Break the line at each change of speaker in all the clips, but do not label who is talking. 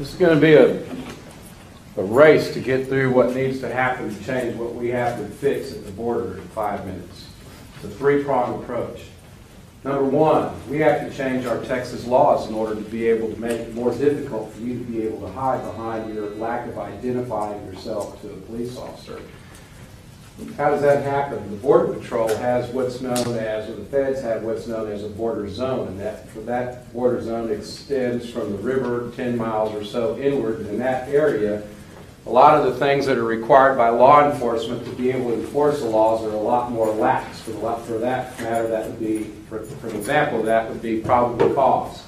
This is going to be a race to get through what needs to happen to change what we have to fix at the border in 5 minutes. It's a three-pronged approach. Number one, we have to change our Texas laws in order to be able to make it more difficult for you to be able to hide behind your lack of identifying yourself to a police officer. How does that happen? The Border Patrol has what's known as, or the feds have what's known as a border zone, and that border zone extends from the river 10 miles or so inward. In that area, a lot of the things that are required by law enforcement to be able to enforce the laws are a lot more lax. For that matter, that would be, for an example, that would be probable cause.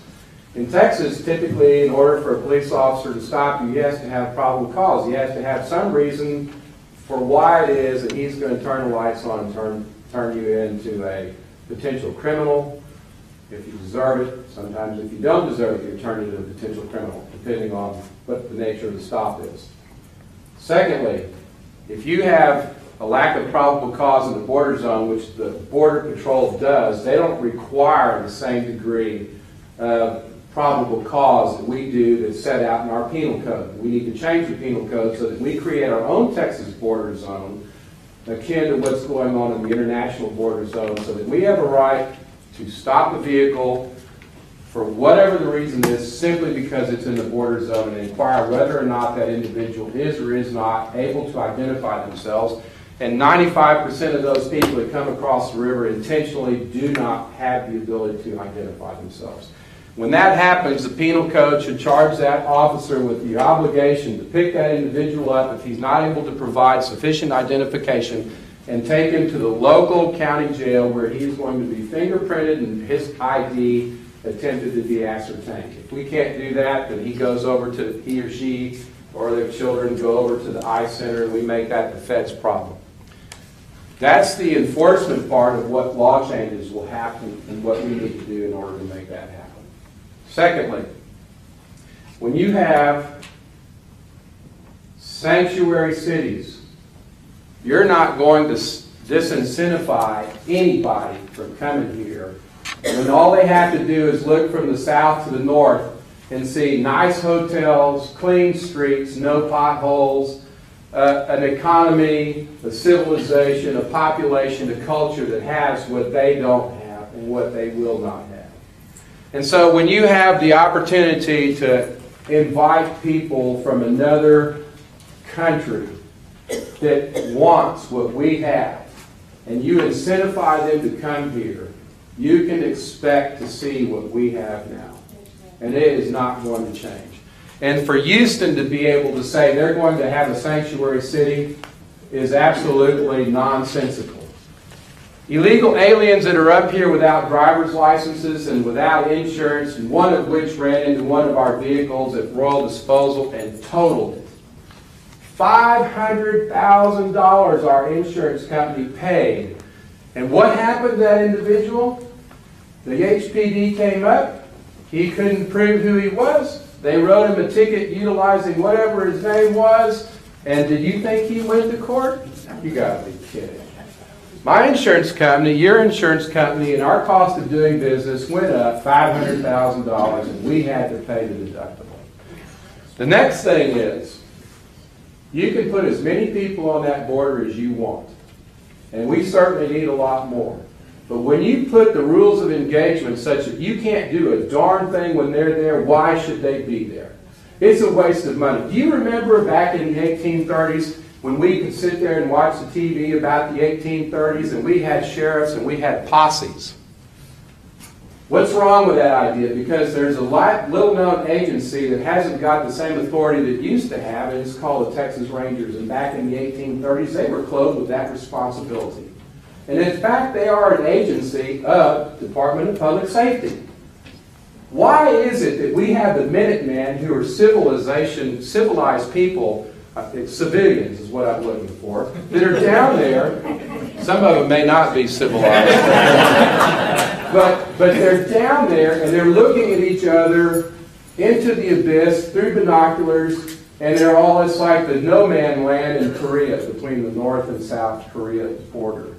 In Texas, typically, in order for a police officer to stop you, he has to have probable cause. He has to have some reason for why it is that he's going to turn the lights on and turn you into a potential criminal. If you deserve it, sometimes if you don't deserve it, you're turned into a potential criminal, depending on what the nature of the stop is. Secondly, if you have a lack of probable cause in the border zone, which the Border Patrol does, they don't require the same degree of probable cause that we do that's set out in our penal code. We need to change the penal code so that we create our own Texas border zone akin to what's going on in the international border zone, so that we have a right to stop a vehicle for whatever the reason is, simply because it's in the border zone, and inquire whether or not that individual is or is not able to identify themselves. And 95% of those people that come across the river intentionally do not have the ability to identify themselves. When that happens, the penal code should charge that officer with the obligation to pick that individual up if he's not able to provide sufficient identification, and take him to the local county jail, where he's going to be fingerprinted and his ID attempted to be ascertained. If we can't do that, then he or she or their children go over to the ICE center, and we make that the Fed's problem. That's the enforcement part of what law changes will happen and what we need to do in order to make that happen. Secondly, when you have sanctuary cities, you're not going to disincentivize anybody from coming here when all they have to do is look from the south to the north and see nice hotels, clean streets, no potholes, an economy, a civilization, a population, a culture that has what they don't have and what they will not have. And so when you have the opportunity to invite people from another country that wants what we have, and you incentivize them to come here, you can expect to see what we have now. And it is not going to change. And for Houston to be able to say they're going to have a sanctuary city is absolutely nonsensical. Illegal aliens that are up here without driver's licenses and without insurance, and one of which ran into one of our vehicles at Royal Disposal and totaled it. $500,000 our insurance company paid. And what happened to that individual? The HPD came up. He couldn't prove who he was. They wrote him a ticket utilizing whatever his name was. And did you think he went to court? You gotta be kidding. My insurance company, your insurance company, and our cost of doing business went up $500,000, and we had to pay the deductible. The next thing is, you can put as many people on that border as you want. And we certainly need a lot more. But when you put the rules of engagement such that you can't do a darn thing when they're there, why should they be there? It's a waste of money. Do you remember back in the 1830s when we could sit there and watch the TV about the 1830s, and we had sheriffs and we had posses? What's wrong with that idea? Because there's a little-known agency that hasn't got the same authority that it used to have, and it's called the Texas Rangers. And back in the 1830s, they were clothed with that responsibility. And in fact, they are an agency of the Department of Public Safety. Why is it that we have the Minutemen, who are civilized people, civilians is what I'm looking for, that are down there? Some of them may not be civilized. But they're down there, and they're looking at each other into the abyss through binoculars, and they're all, it's like the no man land in Korea, between the North and South Korea border.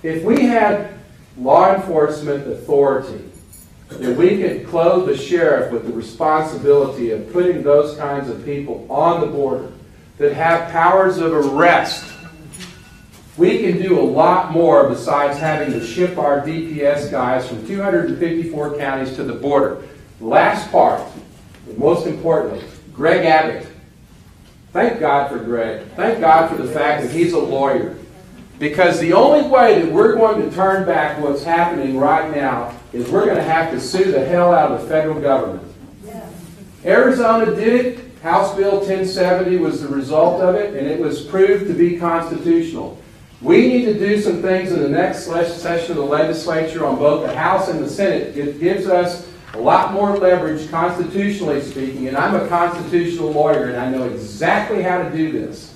If we had law enforcement authority that we could clothe the sheriff with the responsibility of putting those kinds of people on the border that have powers of arrest. We can do a lot more besides having to ship our DPS guys from 254 counties to the border. Last part, and most importantly, Greg Abbott. Thank God for Greg. Thank God for the fact that he's a lawyer. Because the only way that we're going to turn back what's happening right now is we're going to have to sue the hell out of the federal government. Arizona did it. House Bill 1070 was the result of it, and it was proved to be constitutional. We need to do some things in the next session of the legislature on both the House and the Senate. It gives us a lot more leverage, constitutionally speaking, and I'm a constitutional lawyer, and I know exactly how to do this.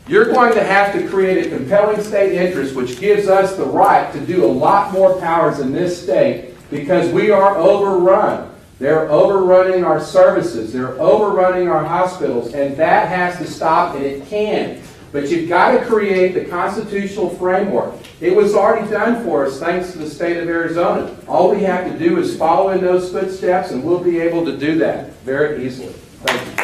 You're going to have to create a compelling state interest, which gives us the right to do a lot more powers in this state because we are overrun. They're overrunning our services. They're overrunning our hospitals, and that has to stop, and it can. But you've got to create the constitutional framework. It was already done for us thanks to the state of Arizona. All we have to do is follow in those footsteps, and we'll be able to do that very easily. Thank you.